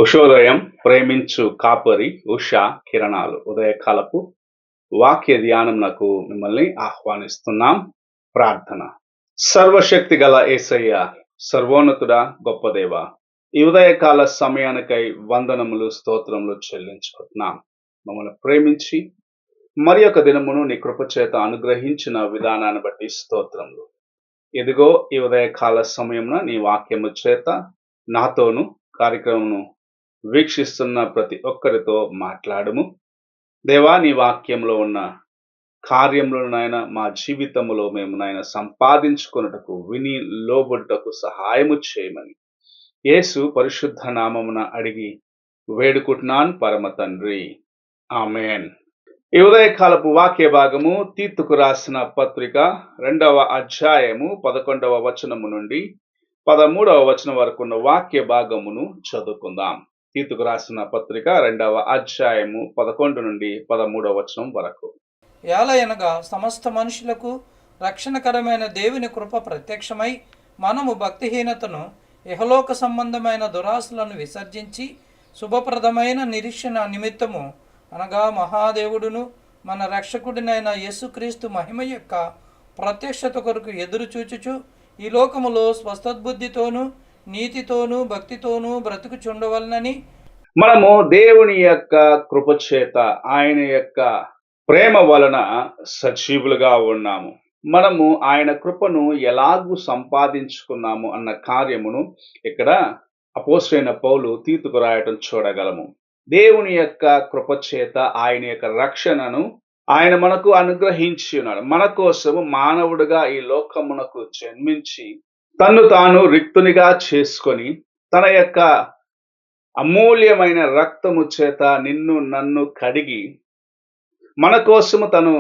ఉషోదయం ప్రేమించు కాపరి ఉషా కిరణాలు ఉదయకాలపు వాక్య ధ్యానంనకు మిమ్మల్ని ఆహ్వానిస్తున్నాం. ప్రార్థన. సర్వశక్తి గల యేసయ్య, సర్వోన్నతుడా, గొప్ప దేవ, ఈ ఉదయకాల సమయానికై వందనములు స్తోత్రములు చెల్లించుకుంటున్నాం. మమ్మల్ని ప్రేమించి మరి ఒక దినమును నీ కృపచేత అనుగ్రహించిన విధానాన్ని బట్టి స్తోత్రములు. ఇదిగో ఈ ఉదయకాల సమయమున నీ వాక్యము చేత నాతోను కార్యక్రమము వీక్షిస్తున్న ప్రతి ఒక్కరితో మాట్లాడము. దేవా, నీ వాక్యంలో ఉన్న కార్యములను నాయన మా జీవితంలో మేము నాయన సంపాదించుకొనుటకు విని లోబడుటకు సహాయము చేయమని యేసు పరిశుద్ధ నామమున అడిగి వేడుకుంటున్నాను పరమ తండ్రి, ఆమేన్. ఈ ఉదయకాలపు వాక్య భాగము తీతుకు రాసిన పత్రిక 2వ అధ్యాయము 11వ వచనము నుండి 13వ వచనం వరకు ఉన్న వాక్య భాగమును చదువుకుందాం. తీతుకు రాసిన పత్రిక 2వ అధ్యాయము 11 నుండి 13వ వచనం వరకు. ఏలయనగా సమస్త మనుషులకు రక్షణకరమైన దేవుని కృప ప్రత్యక్షమై మనము భక్తిహీనతను ఇహలోక సంబంధమైన దురాశలను విసర్జించి శుభప్రదమైన నిరీక్షణ నిమిత్తము అనగా మహాదేవుడును మన రక్షకుడినైన యేసుక్రీస్తు మహిమ యొక్క ప్రత్యక్షత కొరకు ఎదురు చూచుచు ఈ లోకములో స్వస్థద్బుద్ధితోనూ నీతితోనూ భక్తితోనూ బ్రతుకుచుండవలనని మనము దేవుని యొక్క కృపచేత, ఆయన యొక్క ప్రేమ వలన సజీవులుగా ఉన్నాము. మనము ఆయన కృపను ఎలాగూ సంపాదించుకున్నాము అన్న కార్యమును ఇక్కడ అపోస్తలుడైన పౌలు తీతుకు రాయటం చూడగలము. దేవుని యొక్క కృపచేత ఆయన యొక్క రక్షణను ఆయన మనకు అనుగ్రహించి ఉన్నాడు. మన కోసము మానవుడిగా ఈ లోకమునకు జన్మించి తన్ను తాను రిక్తునిగా చేసుకొని తన యొక్క అమూల్యమైన రక్తము చేత నిన్ను నన్ను కడిగి మన కోసము తను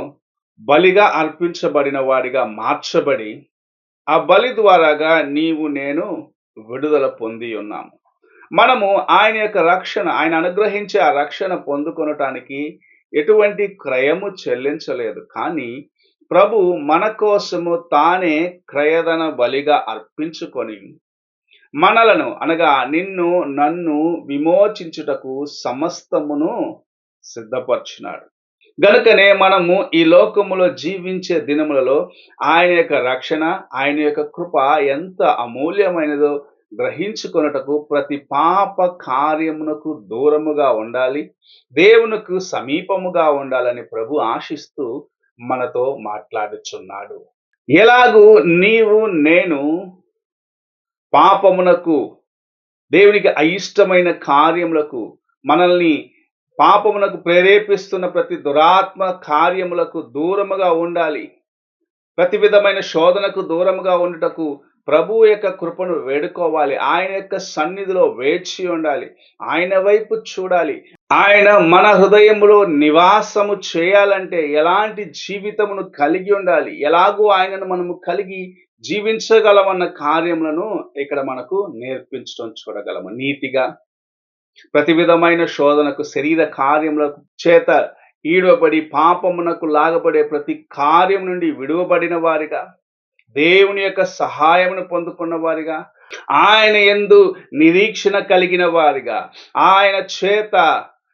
బలిగా అర్పించబడిన వాడిగా మార్చబడి ఆ బలి ద్వారాగా నీవు నేను విడుదల పొంది ఉన్నాము. మనము ఆయన యొక్క రక్షణ, ఆయన అనుగ్రహించే ఆ రక్షణ పొందుకొనటానికి ఎటువంటి క్రయము చెల్లించలేదు. కానీ ప్రభు మన కోసము తానే క్రయధన బలిగా అర్పించుకొని మనలను అనగా నిన్ను నన్ను విమోచించుటకు సమస్తమును సిద్ధపరిచినాడు. గనుకనే మనము ఈ లోకములో జీవించే దినములలో ఆయన యొక్క రక్షణ, ఆయన యొక్క కృప ఎంత అమూల్యమైనదో గ్రహించుకొనుటకు ప్రతి పాప కార్యమునకు దూరముగా ఉండాలి, దేవునికి సమీపముగా ఉండాలని ప్రభు ఆశిస్తూ మనతో మాట్లాడుచున్నాడు. ఎలాగూ నీవు నేను పాపమునకు, దేవునికి అయిష్టమైన కార్యములకు, మనల్ని పాపమునకు ప్రేరేపిస్తున్న ప్రతి దురాత్మ కార్యములకు దూరముగా ఉండాలి, ప్రతి విధమైన శోధనకు దూరముగా ఉండుటకు ప్రభు యొక్క కృపను వేడుకోవాలి. ఆయన యొక్క సన్నిధిలో వేచి ఉండాలి, ఆయన వైపు చూడాలి. ఆయన మన హృదయములో నివాసము చేయాలంటే ఎలాంటి జీవితమును కలిగి ఉండాలి, ఎలాగూ ఆయనను మనము కలిగి జీవించగలమన్న కార్యములను ఇక్కడ మనకు నేర్పించడం చూడగలము. నీతిగా ప్రతి విధమైన శోధనకు, శరీర కార్యములకు చేత ఈడవబడి పాపమునకు లాగబడే ప్రతి కార్యం నుండి విడువబడిన వారిగా, దేవుని యొక్క సహాయమును పొందుకున్న వారిగా, ఆయన యందు నిరీక్షణ కలిగిన వారిగా, ఆయన చేత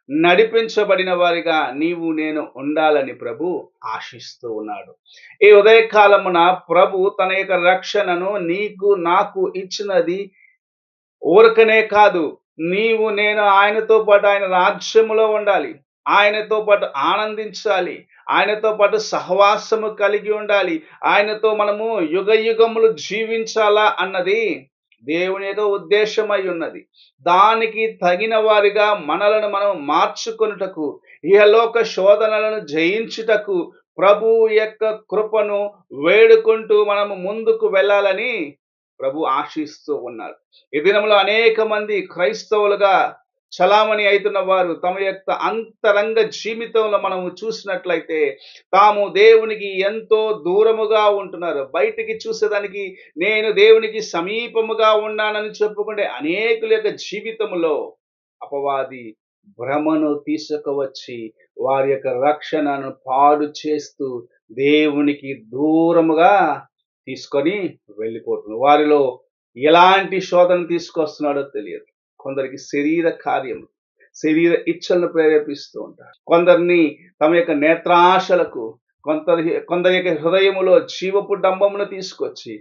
నడిపించబడిన వారిగా నీవు నేను ఉండాలని ప్రభు ఆశిస్తూ ఉన్నాడు. ఈ ఉదయకాలమున ప్రభు తన యొక్క రక్షణను నీకు నాకు ఇచ్చినది ఊరకనే కాదు, నీవు నేను ఆయనతో పాటు ఆయన రాజ్యములో ఉండాలి, ఆయనతో పాటు ఆనందించాలి, ఆయనతో పాటు సహవాసము కలిగి ఉండాలి, ఆయనతో మనము యుగ యుగములు జీవించాలా అన్నది దేవుని యొక్క ఉద్దేశమై ఉన్నది. దానికి తగిన వారిగా మనలను మనం మార్చుకొనుటకు, ఇహలోక శోధనలను జయించుటకు ప్రభు యొక్క కృపను వేడుకుంటూ మనము ముందుకు వెళ్ళాలని ప్రభు ఆశిస్తూ ఉన్నారు. ఈ దినంలో అనేక మంది క్రైస్తవులుగా చలామణి అవుతున్న వారు తమ యొక్క అంతరంగ జీవితంలో మనము చూసినట్లయితే తాము దేవునికి ఎంతో దూరముగా ఉంటున్నారు. బయటికి చూసేదానికి నేను దేవునికి సమీపముగా ఉన్నానని చెప్పుకుంటే అనేకుల యొక్క జీవితంలో అపవాది భ్రమను తీసుకువచ్చి వారి యొక్క రక్షణను పాడు చేస్తూ దేవునికి దూరముగా తీసుకొని వెళ్ళిపోతున్నారు. వారిలో ఎలాంటి శోధన తీసుకొస్తున్నాడో తెలియదు. కొందరికి శరీర కార్యములు, శరీర ఇచ్చలను ప్రేరేపిస్తూ ఉంటారు. కొందరిని తమ యొక్క నేత్రాశలకు, కొందరి యొక్క హృదయములో జీవపు డంబమును తీసుకొచ్చి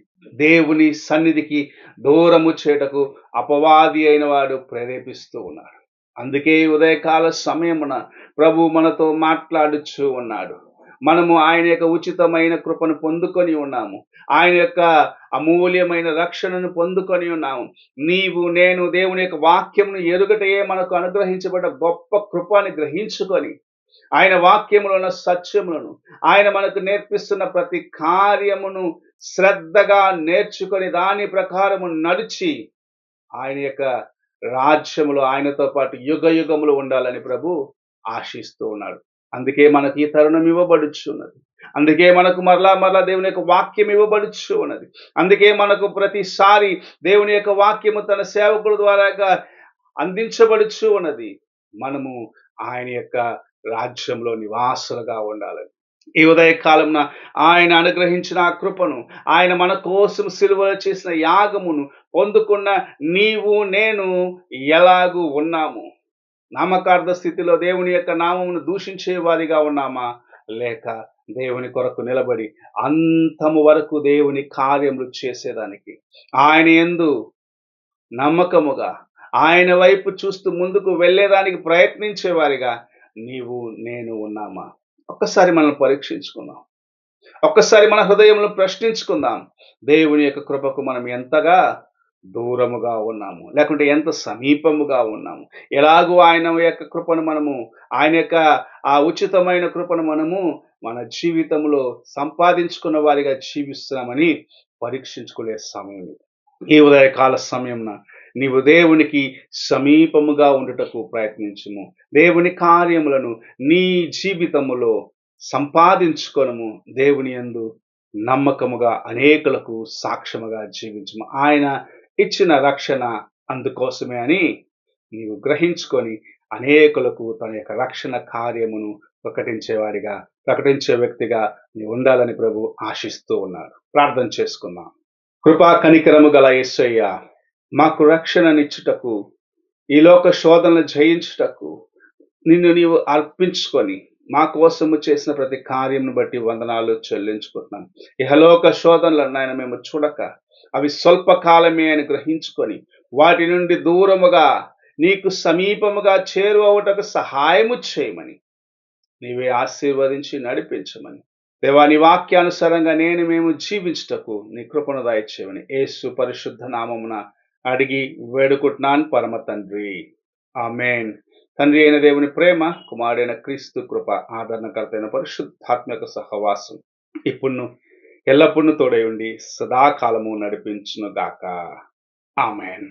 దేవుని సన్నిధికి దూరము చేయటకు అపవాది అయిన వాడు ప్రేరేపిస్తూ ఉన్నాడు. అందుకే ఈ ఉదయకాల సమయమున ప్రభు మనతో మాట్లాడుచూ ఉన్నాడు. మనము ఆయన యొక్క ఉచితమైన కృపను పొందుకొని ఉన్నాము. ఆయన యొక్క అమూల్యమైన రక్షణను పొందుకొని ఉన్నాము. నీవు నేను దేవుని యొక్క వాక్యమును ఎరుగటయే మనకు అనుగ్రహించబడ్డ గొప్ప కృపని గ్రహించుకొని ఆయన వాక్యములో ఉన్న సత్యములను, ఆయన మనకు నేర్పిస్తున్న ప్రతి కార్యమును శ్రద్ధగా నేర్చుకొని దాని ప్రకారము నడిచి ఆయన యొక్క రాజ్యములో ఆయనతో పాటు యుగ యుగములు ఉండాలని ప్రభు ఆశిస్తూ ఉన్నాడు. అందుకే మనకి ఈ తరుణం ఇవ్వబడుచున్నది. అందుకే మనకు మరలా దేవుని యొక్క వాక్యం ఇవ్వబడుచు ఉన్నది. అందుకే మనకు ప్రతిసారి దేవుని యొక్క వాక్యము తన సేవకుల ద్వారాగా అందించబడుచు ఉన్నది. మనము ఆయన యొక్క రాజ్యంలో నివాసులుగా ఉండాలని. ఈ ఉదయకాలంన ఆయన అనుగ్రహించిన ఆ కృపను, ఆయన మన కోసం సిలువలో చేసిన యాగమును పొందుకున్న నీవు నేను ఎలాగూ ఉన్నాము? నామకార్థ స్థితిలో దేవుని యొక్క నామమును దూషించే వారిగా ఉన్నామా, లేక దేవుని కొరకు నిలబడి అంతము వరకు దేవుని కార్యములు చేసేదానికి ఆయన యందు నమ్మకముగా ఆయన వైపు చూస్తూ ముందుకు వెళ్ళేదానికి ప్రయత్నించే వారిగా నీవు నేను ఉన్నామా? ఒక్కసారి మనం పరీక్షించుకుందాం. ఒక్కసారి మన హృదయములను ప్రశ్నించుకుందాం. దేవుని యొక్క కృపకు మనం ఎంతగా దూరముగా ఉన్నాము, లేకుంటే ఎంత సమీపముగా ఉన్నాము? ఎలాగూ ఆయన యొక్క కృపను మనము, ఆయన యొక్క ఆ ఉచితమైన కృపను మనము మన జీవితంలో సంపాదించుకున్న వారిగా జీవిస్తున్నామని పరీక్షించుకునే సమయం ఇది. ఈ ఉదయకాల సమయంన నీవు దేవునికి సమీపముగా ఉండుటకు ప్రయత్నించుము. దేవుని కార్యములను నీ జీవితములో సంపాదించుకొనుము. దేవుని యందు నమ్మకముగా అనేకులకు సాక్ష్యముగా జీవించుము. ఆయన ఇచ్చిన రక్షణ అందుకోసమే అని నీవు గ్రహించుకొని అనేకులకు తన యొక్క రక్షణ కార్యమును ప్రకటించే వ్యక్తిగా నీవు ఉండాలని ప్రభు ఆశిస్తూ ఉన్నారు. ప్రార్థన చేసుకుందాం. కృపా కనికరము గల యేసయ్య, మాకు రక్షణనిచ్చుటకు, ఈ లోక శోధనలు జయించుటకు నిన్ను నీవు అర్పించుకొని మా కోసము చేసిన ప్రతి కార్యమును బట్టి వందనాలు చెల్లించుకుంటున్నాం. ఇహలోక శోధనలను నాయన మేము చూడక అవి స్వల్పకాలమే అని గ్రహించుకొని వాటి నుండి దూరముగా నీకు సమీపముగా చేరువవుటకు సహాయము చేయమని నీవే ఆశీర్వదించి నడిపించమని దేవా, నీ వాక్యానుసారంగా మేము జీవించుటకు నీ కృపను దయచేయమని యేసు పరిశుద్ధ నామమున అడిగి వేడుకుంటున్నాను పరమ తండ్రి, ఆమేన్. తండ్రి అయిన దేవుని ప్రేమ, కుమారుడైన క్రీస్తు కృప, ఆదరణకర్త అయిన పరిశుద్ధాత్మక సహవాసం ఇప్పుడు ఎల్లప్పుడూ తోడై ఉండి సదాకాలము నడిపించును గాక. ఆమేన్.